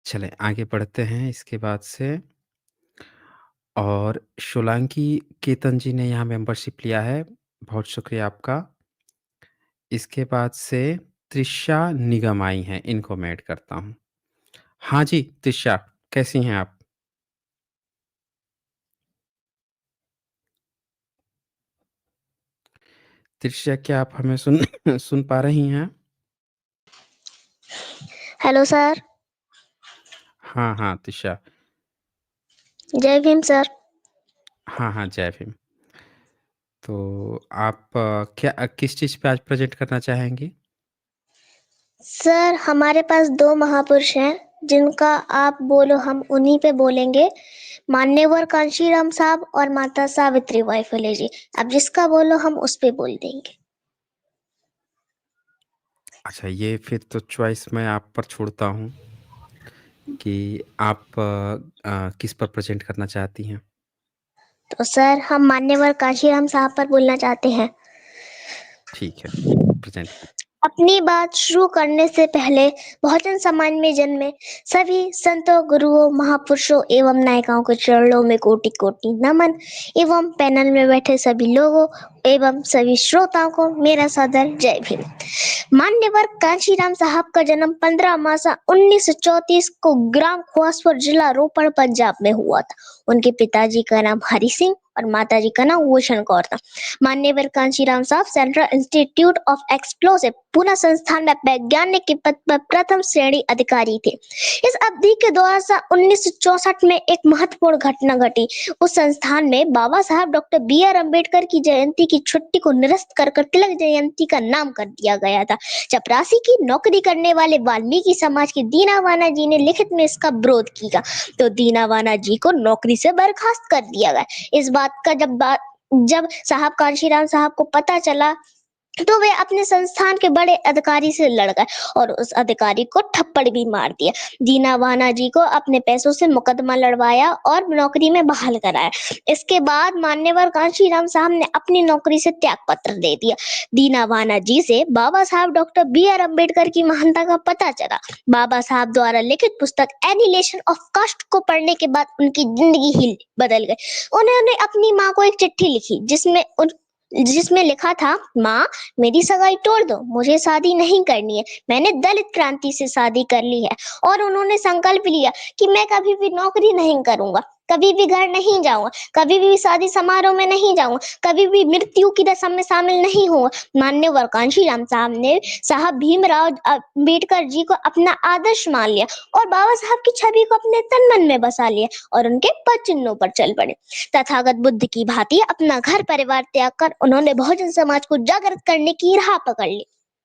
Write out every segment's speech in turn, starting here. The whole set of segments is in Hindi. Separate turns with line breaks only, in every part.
चलें आगे बढ़ते हैं इसके बाद से और शोलांकी केतन जी ने यहाँ मेंबरशिप लिया है, बहुत शुक्रिया आपका। इसके बाद से त्रिशा निगम आई हैं, इनको मैं ऐड करता हूँ। हाँ जी, त्रिशा कैसी हैं आप? त्रिशा क्या आप हमें सुन सुन पा रही हैं?
Hello sir.
हाँ, हाँ, त्रिशा।
जय भीम सर।
हाँ, हाँ, जय भीम। तो आप किस चीज़ पे आज प्रेज़ेंट करना चाहेंगी?
सर हमारे पास 2 महापुरुष हैं जिनका आप बोलो हम उन्हीं पे बोलेंगे। मान्यवर कांशीराम साहब और माता सावित्री बाई फुले जी। आप जिसका बोलो हम उस पे बोल देंगे।
अच्छा, ये फिर तो चॉइस मैं आप पर छोड़ता हूँ कि आप किस पर प्रेज़ेंट करना चाहती हैं?
तो सर हम मान्यवर कांशीराम साहब पर बोलना चाहते हैं।
ठीक है, प्रेज़ेंट कीजिए।
अपनी बात शुरू करने से पहले बहुजन समाज में जन्मे सभी संतों, गुरुओं, महापुरुषों एवं नायिकाओं के चरणों में कोटि कोटि नमन एवं पैनल में बैठे सभी लोगों एवं सभी श्रोताओं को मेरा सादर जय भीम। मान्यवर कांशीराम साहब का जन्म 15 मार्च 1934 को ग्राम खुआसपुर, जिला रोपड़, पंजाब में हुआ था। उनके पिताजी का नाम हरि सिंह और माताजी का नाम भूषण कौर था। मान्यवर कांशीराम साहब central institute of explosive Pune संस्थान में वैज्ञानिक के पद पर प्रथम श्रेणी अधिकारी थे। इस अवधि के दौरान 1964 में एक महत्वपूर्ण घटना घटी। उस संस्थान में बाबा साहब डॉक्टर बी.आर. अम्बेडकर की जयंती की छुट्टी को निरस्त कर तिलक जयंती का नाम कर दिया गया था। चपरासी की नौकरी करने वाले वाल्मीकि समाज के दीनावाना जी ने लिखित में इसका विरोध किया, तो दीनावाना जी को नौकरी से बर्खास्त कर दिया गया। इस बात का जब साहब कांशीराम साहब को पता चला तो वे अपने संस्थान के बड़े अधिकारी से लड़ गए और उस अधिकारी को थप्पड़ भी मार दिया। दीनावाना जी को अपने पैसों से मुकदमा लड़वाया और नौकरी में बहाल कराया। इसके बाद मान्यवर कांशीराम साहब ने अपनी नौकरी से त्याग पत्र दे दिया। दीनावाना जी से बाबा साहब डॉक्टर बी.आर. अम्बेडकर की महानता का पता चला। बाबा साहब द्वारा लिखित पुस्तक एनिहिलेशन ऑफ कास्ट को पढ़ने के बाद उनकी जिंदगी ही बदल गई। उन्होंने अपनी माँ को एक चिट्ठी लिखी जिसमें लिखा था, माँ मेरी सगाई तोड़ दो, मुझे शादी नहीं करनी है, मैंने दलित क्रांति से शादी कर ली है। और उन्होंने संकल्प लिया कि मैं कभी भी नौकरी नहीं करूंगा, कभी भी घर नहीं जाऊंगा, कभी भी शादी समारोह में नहीं जाऊंगा, कभी भी मृत्यु की रस्म में शामिल नहीं हुआ। मान्यवर कांशीराम साहब ने साहब भीमराव अम्बेडकर जी को अपना आदर्श मान लिया और बाबा साहब की छवि को अपने तन मन में बसा लिया और उनके पद चिन्हों पर चल पड़े। तथागत बुद्ध की भांति अपना घर परिवार त्याग कर उन्होंने बहुजन समाज को जागृत करने की राह पकड़ ली।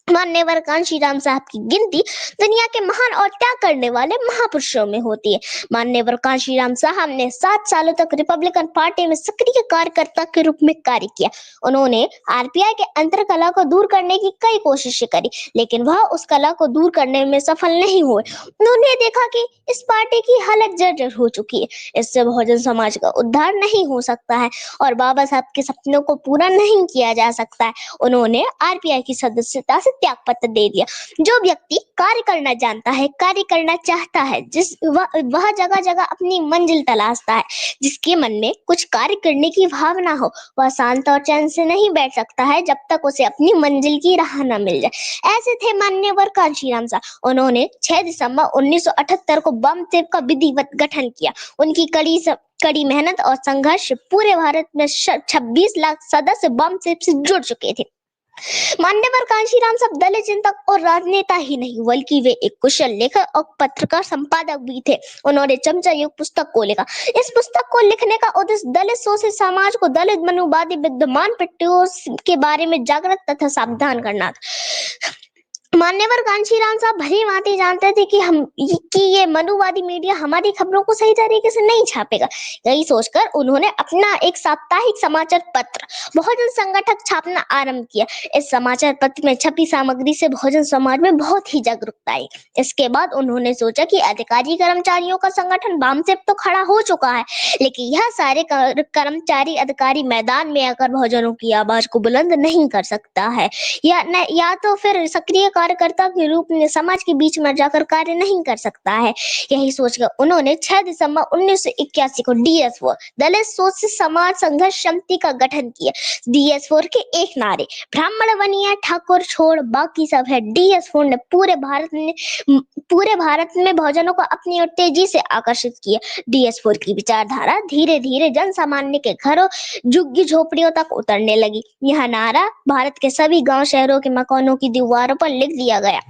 मान्यवर कांशीराम साहब की गिनती दुनिया के महान और त्याग करने वाले महापुरुषों में होती है। मान्यवर कांशीराम साहब ने 7 सालों तक रिपब्लिकन पार्टी में सक्रिय कार्यकर्ता के रूप में कार्य किया। उन्होंने आरपीआई के अंतर कला को दूर करने की कई कोशिशें करी, लेकिन वह उस कला को दूर करने में सफल नहीं हुए। उन्होंने देखा कि इस पार्टी की हालत जर्जर हो चुकी है, इससे बहुजन समाज का उद्धार नहीं हो सकता है और बाबा साहब के सपनों को पूरा नहीं किया जा सकता है। उन्होंने आरपीआई की सदस्यता से त्याग पत्र दे दिया। जो व्यक्ति कार्य करना जानता है, कार्य करना चाहता है, वह जगह जगह अपनी मंजिल तलाशता है। जिसके मन में कुछ कार्य करने की भावना हो, वह शांत और चैन से नहीं बैठ सकता है जब तक उसे अपनी मंजिल की राह न मिल जाए। ऐसे थे मान्यवर कांशीराम साहब। उन्होंने 6 दिसंबर 1978 को बम सेप का विधिवत गठन किया। उनकी कड़ी मेहनत और संघर्ष पूरे भारत में 26 लाख सदस्य बम सेप से जुड़ चुके थे। मान्यवर कांशीराम साहब दलित चिंतक और राजनेता ही नहीं बल्कि वे एक कुशल लेखक और पत्रकार संपादक भी थे। उन्होंने चमचा युग पुस्तक को लिखा। इस पुस्तक को लिखने का उद्देश्य दलित शोषित समाज को दलित मनुवादी विद्यमान प्रक्रियाओं के बारे में जागृत तथा सावधान करना था। मान्यवर कांशीराम साहब भली भांति जानते थे कि ये मनुवादी मीडिया हमारी खबरों को सही तरीके से नहीं छापेगा। यही सोचकर उन्होंने अपना एक साप्ताहिक समाचार पत्र बहुजन संगठक छापना आरंभ किया। इस समाचार पत्र में छपी सामग्री से बहुजन समाज में बहुत ही जागरूकता आई। इसके बाद उन्होंने सोचा कि अधिकारी कर्मचारियों का संगठन बाम से तो खड़ा हो चुका है, लेकिन यह सारे कर्मचारी अधिकारी मैदान में आकर बहुजनों की आवाज को बुलंद नहीं कर सकता है, या तो फिर सक्रिय कार्यकर्ता के रूप में समाज के बीच में जाकर कार्य नहीं कर सकता है। यही सोचकर उन्होंने 6 दिसंबर 1981 को DS4 दलित शोषित समाज संघर्ष समिति का गठन किया। DS4 के एक नारे, ब्राह्मण बनिए ठाकुर छोड़ बाकी सब है। DS4 ने पूरे भारत में बहुजनों को अपनी ओर तेजी से आकर्षित किया। DS4 की विचारधारा धीरे धीरे जन सामान्य के घरों झुग्गी झोपड़ियों तक उतरने लगी। यह नारा भारत के सभी गांव शहरों के मकानों की दीवारों पर लिख दिया गया।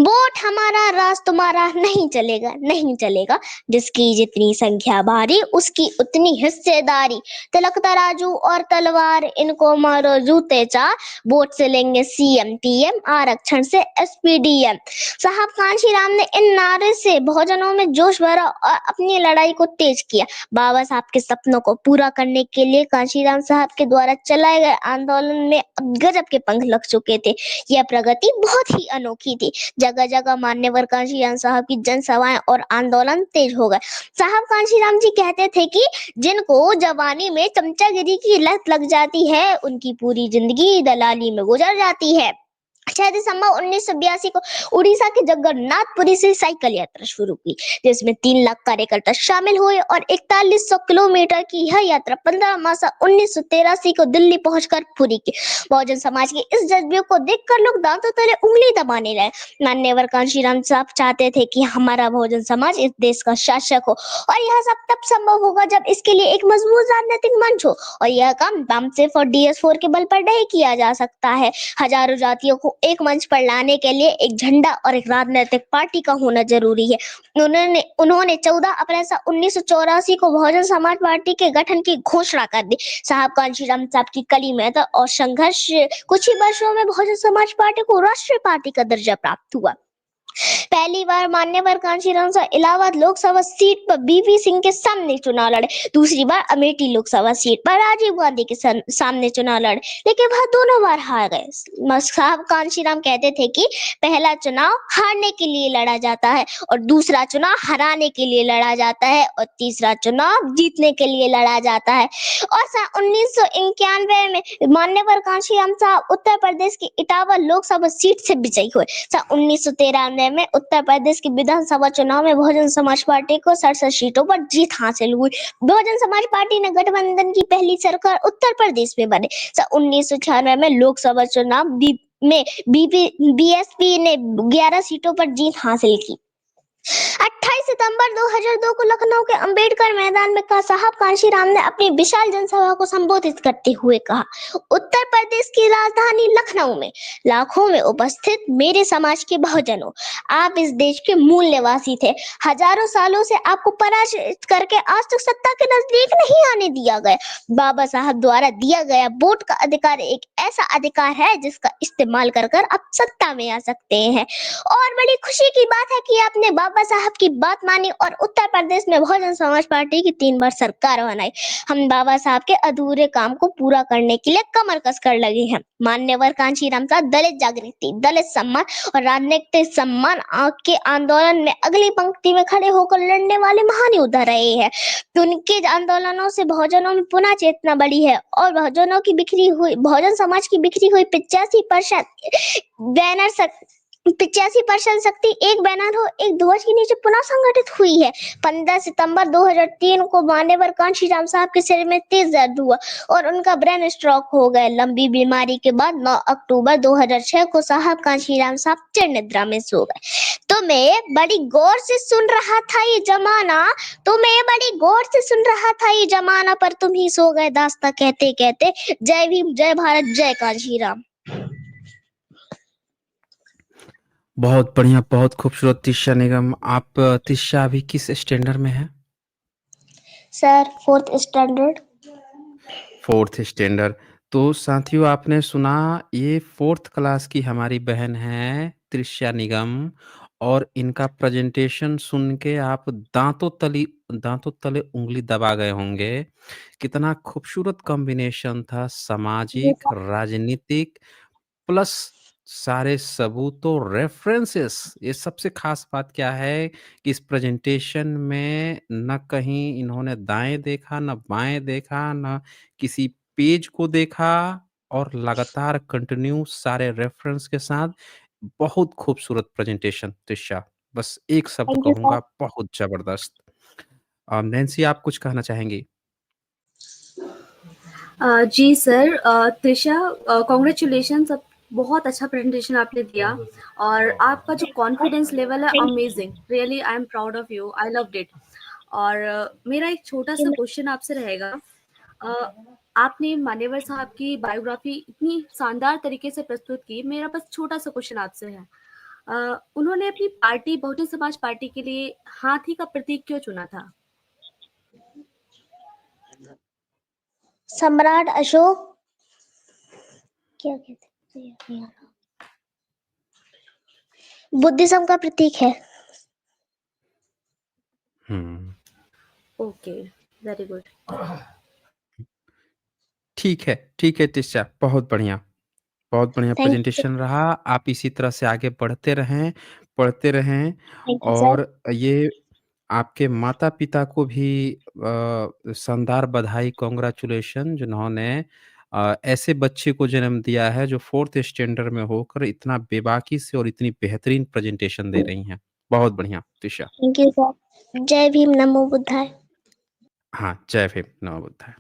वोट हमारा राज तुम्हारा नहीं चलेगा, नहीं चलेगा। जिसकी जितनी संख्या भारी उसकी उतनी हिस्सेदारी। तिलक तराजू और तलवार इनको मारो जूते चार। वोट से लेंगे CM PM, आरक्षण से SPDM। साहब कांशीराम ने इन नारे से बहुजनों में जोश भरा और अपनी लड़ाई को तेज किया। बाबा साहब के सपनों को पूरा करने के लिए कांशीराम साहब के द्वारा चलाए गए आंदोलन में गजब के पंख लग चुके थे। यह प्रगति बहुत ही अनोखी थी। जगह जगह मान्यवर कांशीराम साहब की जनसभाएं और आंदोलन तेज हो गए। साहब कांशीराम जी कहते थे कि जिनको जवानी में चमचागिरी की लत लग जाती है उनकी पूरी जिंदगी दलाली में गुजर जाती है। 6 दिसंबर 1982 को उड़ीसा के जगन्नाथपुरी से साइकिल यात्रा शुरू की, जिसमें 3 लाख कार्यकर्ता शामिल हुए और 4100 किलोमीटर की यह यात्रा 15 मार्च 1983 को दिल्ली पहुंचकर पूरी की। बहुजन समाज के इस जज्बे को देखकर लोग दांतों तले उंगली दबाने लगे। मान्यवर कांशीराम साहब चाहते थे कि हमारा बहुजन समाज इस देश का शासक हो और यह सब तब संभव होगा जब इसके लिए एक मजबूत राजनीतिक मंच हो, और यह काम बामसेफ और DS4 के बल पर नहीं किया जा सकता है। हजारों जातियों को एक मंच पर लाने के लिए एक झंडा और एक राजनीतिक पार्टी का होना जरूरी है। उन्होंने 14 अप्रैल 1984 को बहुजन समाज पार्टी के गठन की घोषणा कर दी। साहब कांशीराम साहब की कड़ी मेहनत और संघर्ष कुछ ही वर्षों में बहुजन समाज पार्टी को राष्ट्रीय पार्टी का दर्जा प्राप्त हुआ। पहली बार मान्यवर कांशीराम साहब इलाहाबाद लोकसभा सीट पर BP सिंह के सामने चुनाव लड़े। दूसरी बार अमेठी लोकसभा सीट पर राजीव गांधी के सामने चुनाव लड़े, लेकिन वह दोनों बार हार गए। साहब कांशीराम कहते थे कि पहला चुनाव हारने के लिए लड़ा जाता है और दूसरा चुनाव हराने के लिए लड़ा जाता है और तीसरा चुनाव जीतने के लिए लड़ा जाता है। और सन 1991 में मान्यवर कांशीराम साहब उत्तर प्रदेश की इटावा लोकसभा सीट से विजयी हुए। सन 1993 में उत्तर प्रदेश की विधानसभा चुनाव में बहुजन समाज पार्टी को 67 सीटों पर जीत हासिल हुई। बहुजन समाज पार्टी ने गठबंधन की पहली सरकार उत्तर प्रदेश में बने। सन 1996 में लोकसभा चुनाव में BSP ने 11 सीटों पर जीत हासिल की। 28 सितंबर 2002 को लखनऊ के अंबेडकर मैदान में साहब कांशीराम ने अपनी विशाल जनसभा को संबोधित करते हुए कहा, उत्तर प्रदेश की राजधानी लखनऊ में लाखों में उपस्थित मेरे समाज के बहुजनों, आप इस देश के मूल निवासी थे। हजारों सालों से आपको पराजित करके आज तक सत्ता के नजदीक नहीं आने दिया गया। बाबा साहब द्वारा दिया गया वोट का अधिकार एक ऐसा अधिकार है जिसका इस्तेमाल कर आप सत्ता में आ सकते हैं। और बड़ी खुशी की बात है कि आपने बाबा साहब की बात मानी और उत्तर प्रदेश में बहुजन समाज पार्टी की 3 बार सरकार बनाई। हम बाबा साहब के अधूरे काम को पूरा करने के लिए कमर कसकर लगे हैं। मान्यवर कांशीराम साहब दलित जागृति, दलित सम्मान और राजनीतिक सम्मान के आंदोलन में अगली पंक्ति में खड़े होकर लड़ने वाले महान योद्धा रहे हैं। उनके आंदोलनों से बहुजनों में पुनः चेतना बढ़ी है और बहुजन समाज की बिखरी हुई 85% शक्ति एक बैनर हो, एक ध्वज के नीचे पुनः संगठित हुई है। 15 सितंबर 2003 को मान्यवर कांशीराम साहब के सिर में तेज दर्द हुआ और उनका ब्रेन स्ट्रोक हो गया। लंबी बीमारी के बाद 9 अक्टूबर 2006 को साहब कांशीराम साहब चिर निद्रा में सो गए। तुम्हें बड़ी गौर से सुन रहा था ये जमाना, पर तुम ही सो गए दास्तां कहते कहते। जय भीम, जय भारत, जय कांशीराम।
बहुत बढ़िया, बहुत खूबसूरत तृषा निगम। आप तृषा अभी किस स्टैंडर्ड में है?
Sir 4th standard.
4th standard. तो साथियों, आपने सुना, ये 4th क्लास की हमारी बहन है तृषा निगम, और इनका प्रेजेंटेशन सुन के आप दांतों तले उंगली दबा गए होंगे। कितना खूबसूरत कॉम्बिनेशन था, सामाजिक, राजनीतिक प्लस सारे सबूतों, रेफरेंसेस। ये सबसे खास बात क्या है कि इस प्रेजेंटेशन में न कहीं इन्होंने दाएं देखा, न बाएं देखा, न किसी पेज को देखा, और लगातार कंटिन्यू सारे रेफरेंस के साथ बहुत खूबसूरत प्रेज़ेंटेशन त्रिशा। बस एक शब्द
थैंक यू सर।
कहूँगा, बहुत ज़बरदस्त। नैन्सी आप कुछ कहना चाहेंगी?
जी सर, त्रिशा, कांग्रेचुलेशंस, बहुत अच्छा प्रेजेंटेशन आपने दिया और आपका जो कॉन्फिडेंस लेवल है
thank
amazing, really I am proud of you, I loved it. और मेरा एक छोटा सा
यू।
क्वेश्चन आपसे रहेगा। अ, आपने मान्यवर साहब की बायोग्राफी इतनी शानदार तरीके से प्रस्तुत की, मेरा बस छोटा सा क्वेश्चन आपसे है। उन्होंने अपनी पार्टी बहुजन समाज पार्टी के लिए हाथी का प्रतीक क्यों चुना था?
सम्राट अशोक क्या कहते हैं, बुद्धिज्म का प्रतीक है।
हुँ।
Okay, very good.
ठीक है त्रिशा, बहुत बढ़िया
थैंक यू।
प्रेज़ेंटेशन रहा। आप इसी तरह से आगे बढ़ते रहें, पढ़ते रहें
थैंक यू सर।
और ये आपके माता-पिता को भी शानदार बधाई, कांग्रेचुलेशन जिन्होंने ऐसे बच्चे को जन्म दिया है जो 4th स्टैंडर्ड में होकर इतना बेबाकी से और इतनी बेहतरीन प्रेज़ेंटेशन दे रही हैं। बहुत बढ़िया त्रिशा।
Thank you sir. जय भीम, नमो बुद्धाय।
हाँ, जय भीम, नमो बुद्धाय।